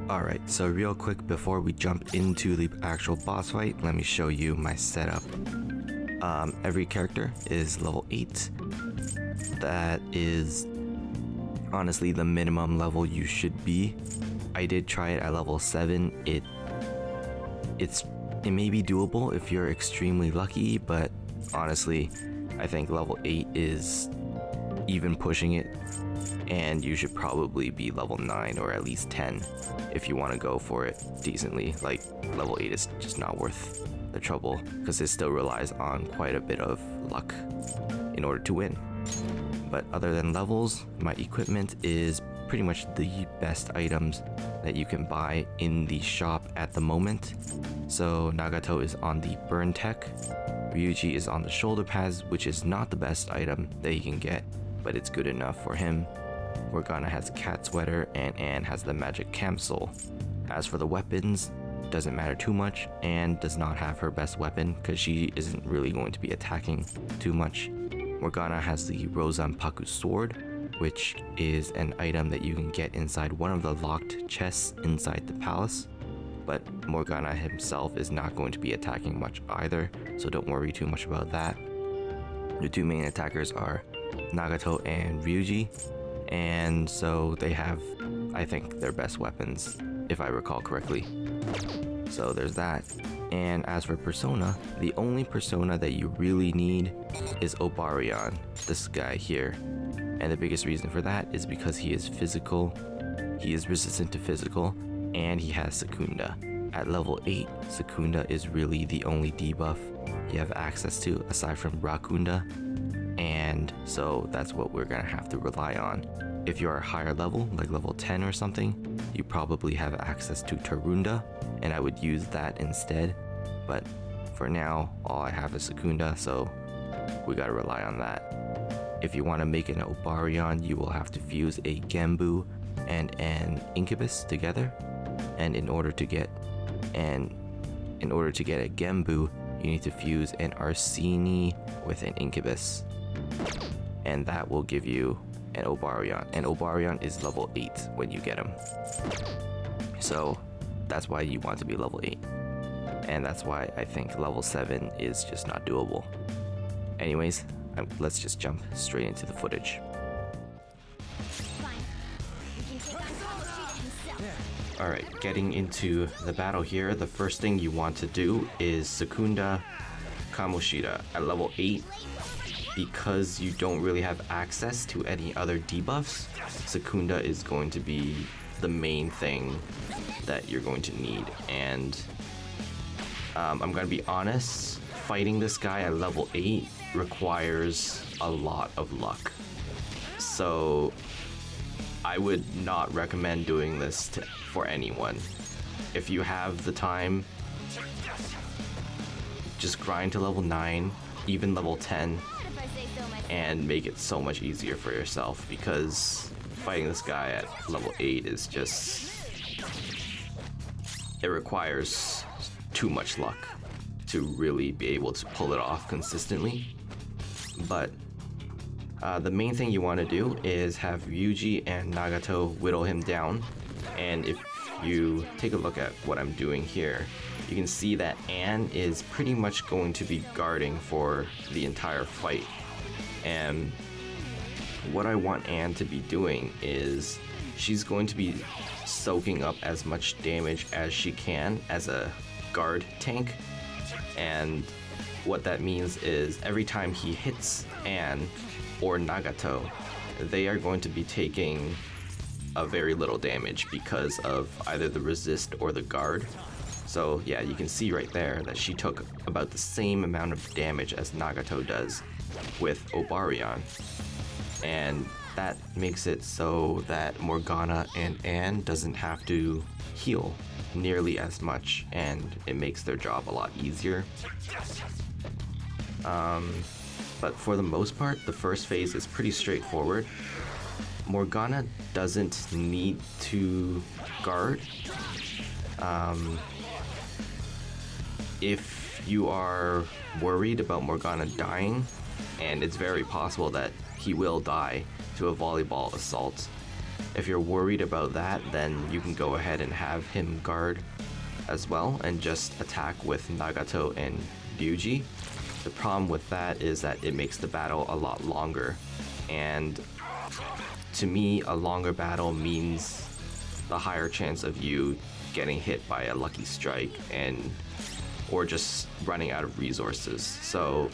Alright, so real quick before we jump into the actual boss fight, let me show you my setup. Every character is level 8. That is honestly the minimum level you should be. I did try it at level 7. It may be doable if you're extremely lucky, but honestly, I think level 8 is even pushing it, and you should probably be level 9 or at least 10 if you want to go for it decently. Like, level 8 is just not worth the trouble because it still relies on quite a bit of luck in order to win. But other than levels, my equipment is pretty much the best items that you can buy in the shop at the moment. So Nagato is on the Burntech, Ryuji is on the shoulder pads, which is not the best item that you can get, but it's good enough for him. Morgana has a cat sweater, and Anne has the magic Camisole. As for the weapons, doesn't matter too much. Anne does not have her best weapon because she isn't really going to be attacking too much. Morgana has the Ryozanpaku sword, which is an item that you can get inside one of the locked chests inside the palace. But Morgana himself is not going to be attacking much either, so don't worry too much about that. The two main attackers are Nagato and Ryuji, and so they have, I think, their best weapons, if I recall correctly. So there's that. And as for persona, the only persona that you really need is Obariyon, this guy here. And the biggest reason for that is because he is physical, he is resistant to physical, and he has Sukunda. At level 8, Sukunda is really the only debuff you have access to aside from Rakunda, and so that's what we're gonna have to rely on. If you're a higher level, like level 10 or something, you probably have access to Tarunda, and I would use that instead. But for now, all I have is Sukunda, so we gotta rely on that. If you want to make an Obariyon, you will have to fuse a Genbu and an Incubus together. And in order to get a Genbu, you need to fuse an Arsini with an Incubus, and that will give you an Obariyon. And Obariyon is level 8 when you get him, so that's why you want to be level 8, and that's why I think level 7 is just not doable. Anyways, let's just jump straight into the footage. Alright, getting into the battle here, the first thing you want to do is Shadow Kamoshida at level 8. Because you don't really have access to any other debuffs, Sukunda is going to be the main thing that you're going to need. And I'm gonna be honest, fighting this guy at level 8 requires a lot of luck. So I would not recommend doing this for anyone. If you have the time, just grind to level 9, even level 10, and make it so much easier for yourself, because fighting this guy at level 8 is just... it requires too much luck to really be able to pull it off consistently. But the main thing you want to do is have Ryuji and Nagato whittle him down, and if you take a look at what I'm doing here, you can see that Anne is pretty much going to be guarding for the entire fight. And what I want Anne to be doing is she's going to be soaking up as much damage as she can as a guard tank. And what that means is every time he hits Anne or Nagato, they are going to be taking a very little damage because of either the resist or the guard. So yeah, you can see right there that she took about the same amount of damage as Nagato does with Obariyon. And that makes it so that Morgana and Anne doesn't have to heal nearly as much, and it makes their job a lot easier. But for the most part, the first phase is pretty straightforward. Morgana doesn't need to guard. If you are worried about Morgana dying, and it's very possible that he will die to a volleyball assault, If you're worried about that, then you can go ahead and have him guard as well and just attack with Nagato and Ryuji. The problem with that is that it makes the battle a lot longer, and to me, a longer battle means the higher chance of you getting hit by a lucky strike or just running out of resources. So,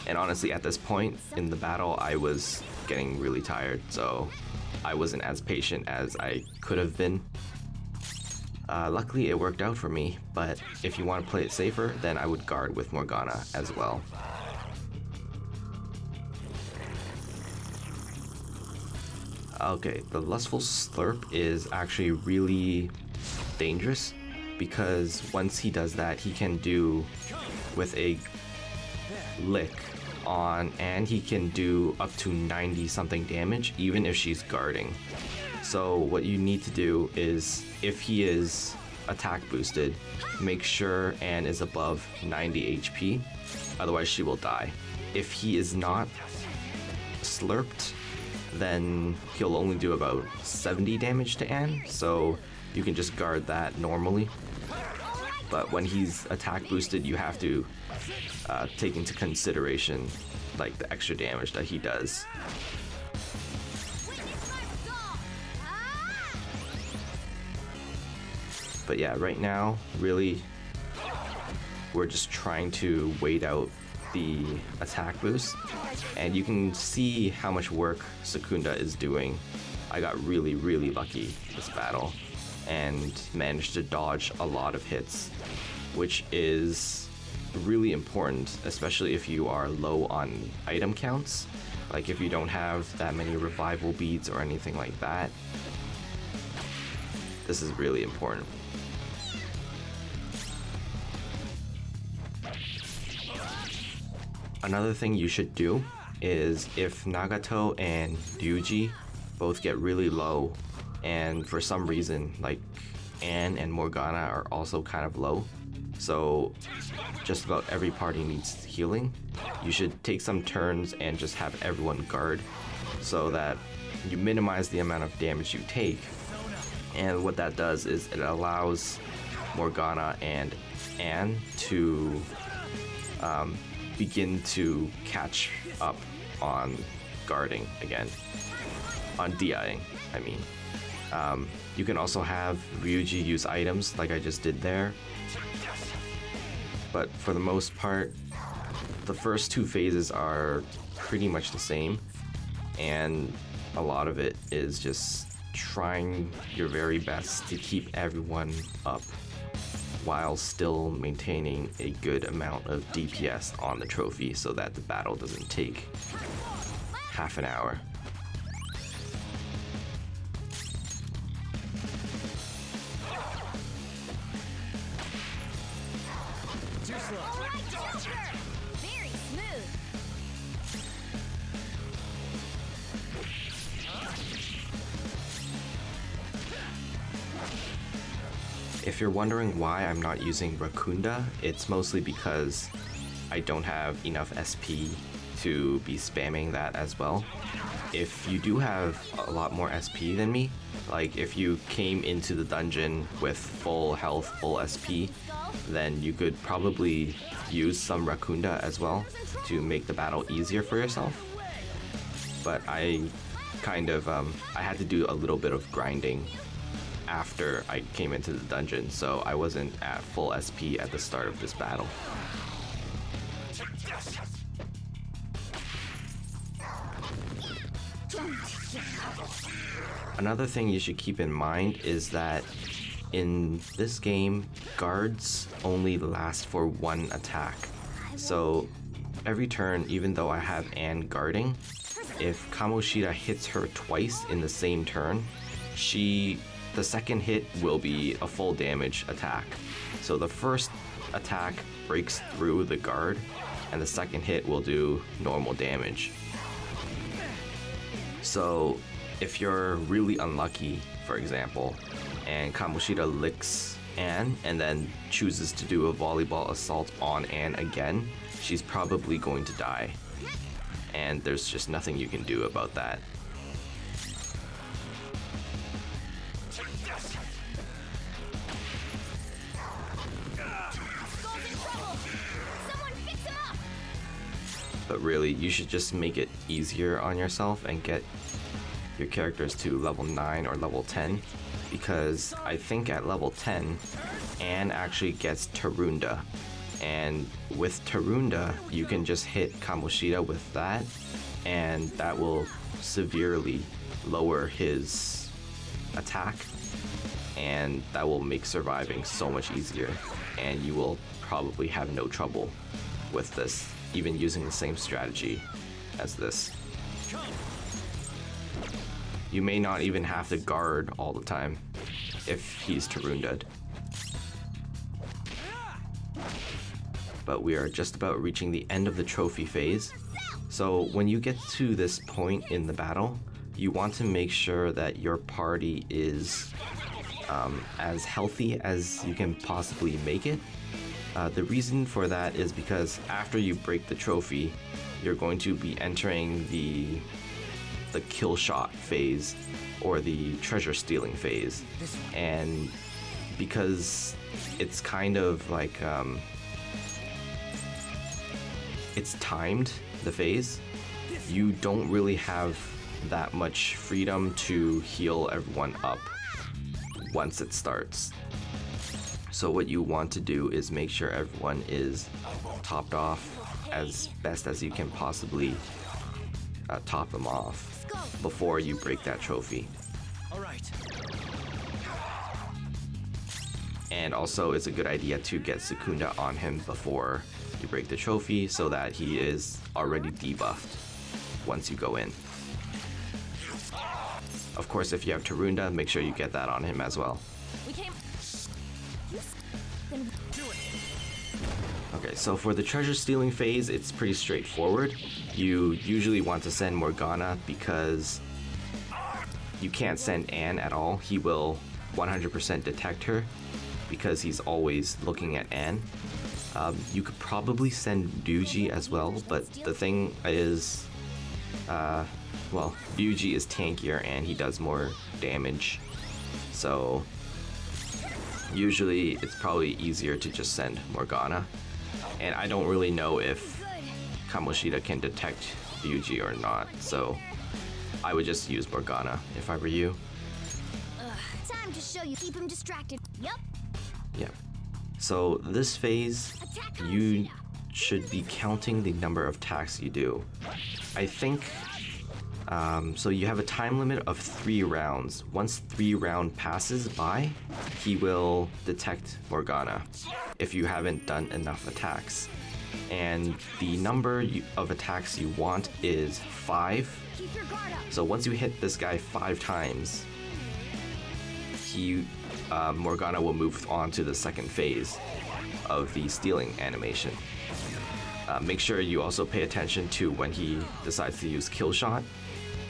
and honestly, at this point in the battle, I was getting really tired, so I wasn't as patient as I could have been. Luckily, it worked out for me, but if you want to play it safer, then I would guard with Morgana as well. Okay, the Lustful Slurp is actually really dangerous because once he does that, he can do with a lick on, and he can do up to 90 something damage even if she's guarding. So what you need to do is, if he is attack boosted, make sure Anne is above 90 HP, otherwise she will die. If he is not slurped, then he'll only do about 70 damage to Anne, so you can just guard that normally. But when he's attack boosted, you have to take into consideration like the extra damage that he does. But yeah, right now, really, we're just trying to wait out the attack boost, and you can see how much work Sukunda is doing. I got really, really lucky this battle and managed to dodge a lot of hits, which is really important, especially if you are low on item counts. Like if you don't have that many revival beads or anything like that, this is really important. Another thing you should do is, if Nagato and Ryuji both get really low, and for some reason like Anne and Morgana are also kind of low, so just about every party needs healing, you should take some turns and just have everyone guard so that you minimize the amount of damage you take. And what that does is it allows Morgana and Anne to begin to catch up on guarding again, on DIing, I mean. You can also have Ryuji use items like I just did there, but for the most part, the first two phases are pretty much the same, and a lot of it is just trying your very best to keep everyone up while still maintaining a good amount of DPS on the trophy so that the battle doesn't take half an hour. Too slow. Very smooth. If you're wondering why I'm not using Rakunda, it's mostly because I don't have enough SP to be spamming that as well. If you do have a lot more SP than me, like if you came into the dungeon with full health, full SP, then you could probably use some Rakunda as well to make the battle easier for yourself. But I kind of, I had to do a little bit of grinding after I came into the dungeon, so I wasn't at full SP at the start of this battle. Another thing you should keep in mind is that in this game, guards only last for one attack. So every turn, even though I have Anne guarding, if Kamoshida hits her twice in the same turn, the second hit will be a full damage attack. So the first attack breaks through the guard, and the second hit will do normal damage. So if you're really unlucky, for example, and Kamoshida licks Anne and then chooses to do a volleyball assault on Anne again, she's probably going to die. And there's just nothing you can do about that. But really, you should just make it easier on yourself and get your characters to level 9 or level 10, because I think at level 10, Anne actually gets Tarunda, and with Tarunda, you can just hit Kamoshida with that, and that will severely lower his attack, and that will make surviving so much easier, and you will probably have no trouble with this, even using the same strategy as this. You may not even have to guard all the time if he's Tarunda'd. But we are just about reaching the end of the trophy phase. So when you get to this point in the battle, you want to make sure that your party is as healthy as you can possibly make it. The reason for that is because after you break the trophy, you're going to be entering the kill shot phase or the treasure stealing phase, and because it's kind of like it's timed, the phase, you don't really have that much freedom to heal everyone up once it starts. So what you want to do is make sure everyone is topped off as best as you can possibly top them off before you break that trophy. And also, it's a good idea to get Sukunda on him before you break the trophy so that he is already debuffed once you go in. Of course, if you have Tarunda, make sure you get that on him as well. Okay, so for the treasure stealing phase, it's pretty straightforward. You usually want to send Morgana because you can't send Anne at all. He will 100% detect her because he's always looking at Anne. You could probably send Ryuji as well, but the thing is, well, Ryuji is tankier and he does more damage. So usually it's probably easier to just send Morgana. And I don't really know if Kamoshida can detect Ryuji or not, so I would just use Morgana if I were you. Time to show you. Keep him distracted. Yup. Yeah. So this phase, you should be counting the number of attacks you do. I think, so you have a time limit of 3 rounds. Once 3 rounds passes by, he will detect Morgana if you haven't done enough attacks. And the number of attacks you want is 5. So once you hit this guy 5 times, Morgana will move on to the second phase of the stealing animation. Make sure you also pay attention to when he decides to use kill shot,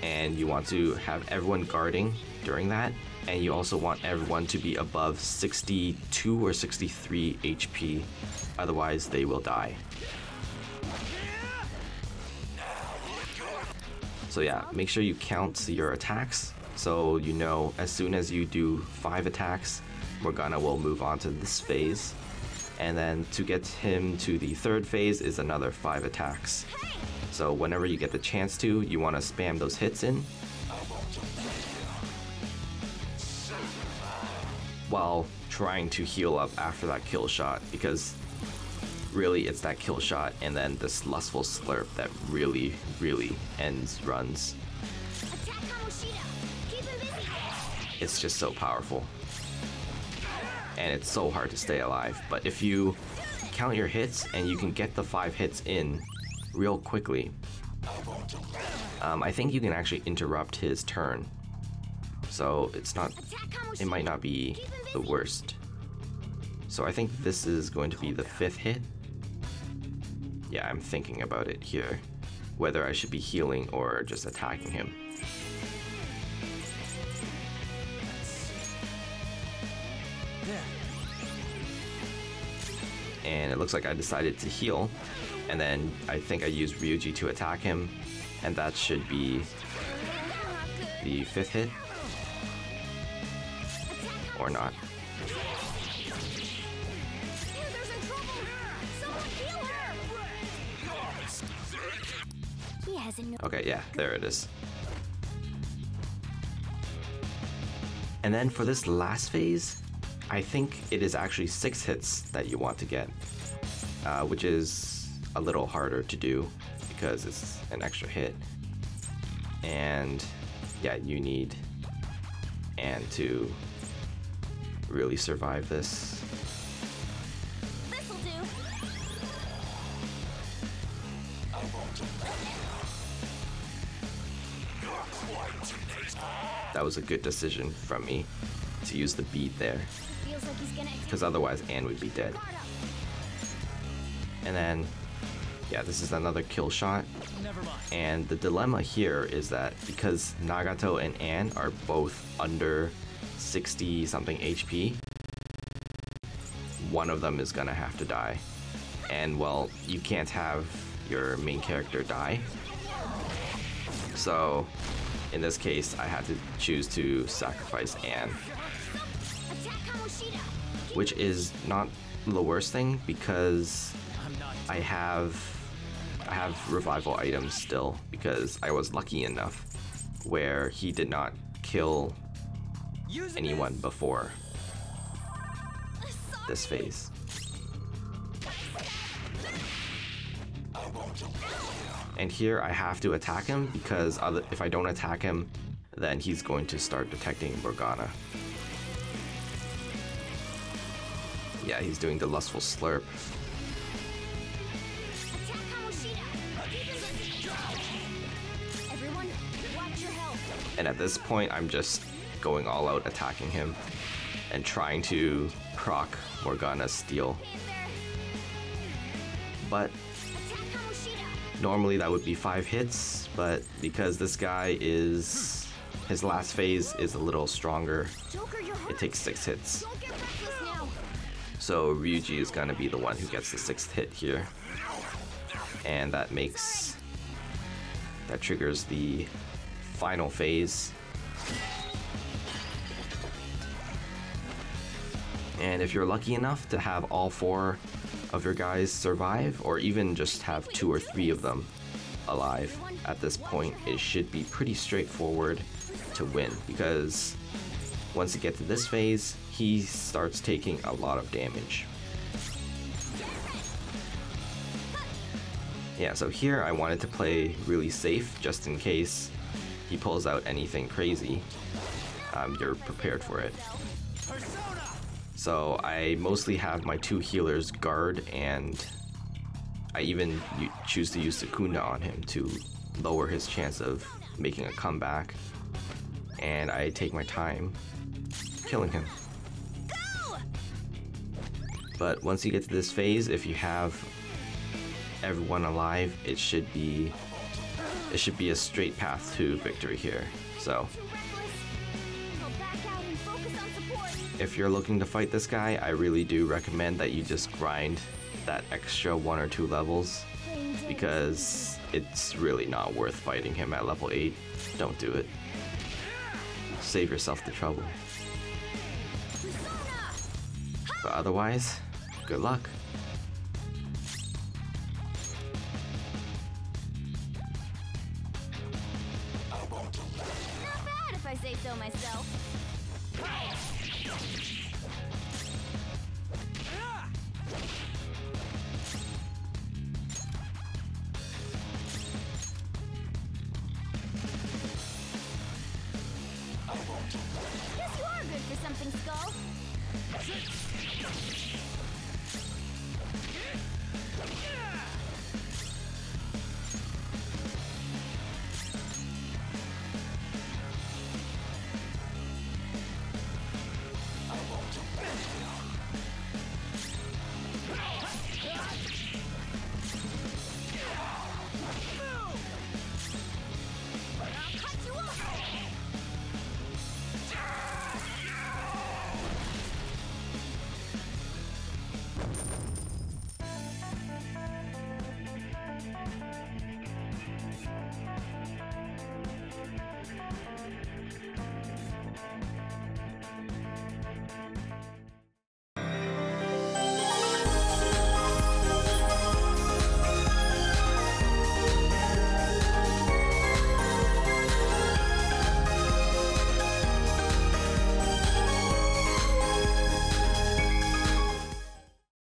and you want to have everyone guarding during that, and you also want everyone to be above 62 or 63 HP, otherwise they will die. So yeah, make sure you count your attacks, so you know as soon as you do 5 attacks, Morgana will move on to this phase, and then to get him to the third phase is another 5 attacks. So whenever you get the chance to, you want to spam those hits in while trying to heal up after that kill shot, because really it's that kill shot and then this lustful slurp that really ends runs. It's just so powerful. And it's so hard to stay alive. But if you count your hits and you can get the 5 hits in real quickly, I think you can actually interrupt his turn. So it might not be the worst. So I think this is going to be the 5th hit. Yeah, I'm thinking about it here, whether I should be healing or just attacking him. And it looks like I decided to heal, and then I think I used Ryuji to attack him, and that should be the 5th hit, or not. hasn't. Okay, yeah, there it is. And then for this last phase, I think it is actually 6 hits that you want to get, which is a little harder to do because it's an extra hit. And yeah, you need Anne to really survive this. This'll do. That was a good decision from me to use the bead there, Feels like he's gonna. because otherwise Anne would be dead. Guard up. And then, yeah, this is another kill shot. And the dilemma here is that because Nagato and Anne are both under 60 something HP, one of them is gonna have to die. And well, you can't have your main character die. So in this case, I had to choose to sacrifice Anne, Attack Kamoshida. which is not the worst thing because I have revival items still, because I was lucky enough where he did not kill anyone before this phase. And here I have to attack him because if I don't attack him, then he's going to start detecting Morgana. Yeah, he's doing the lustful slurp. Attack Kamoshida. Everyone, watch your health. And at this point, I'm just going all out attacking him and trying to proc Morgana's steal. In there. But Attack Kamoshida. normally that would be 5 hits, but because this guy is... his last phase is a little stronger, Joker, you're hurt. it takes 6 hits. Don't get reckless now. So Ryuji is gonna be the one who gets the 6th hit here. And that triggers the final phase. And if you're lucky enough to have all 4 of your guys survive, or even just have 2 or 3 of them alive, at this point it should be pretty straightforward to win, because once you get to this phase, he starts taking a lot of damage. Yeah, so here I wanted to play really safe just in case he pulls out anything crazy. You're prepared for it. So I mostly have my 2 healers guard, and I even choose to use Sukunda on him to lower his chance of making a comeback. And I take my time killing him. But once you get to this phase, if you have everyone alive, it should be a straight path to victory here. So if you're looking to fight this guy, I really do recommend that you just grind that extra 1 or 2 levels, because it's really not worth fighting him at level 8. Don't do it. Save yourself the trouble. But otherwise, good luck. Not bad if I say so myself. Guess you are good for something, Skull.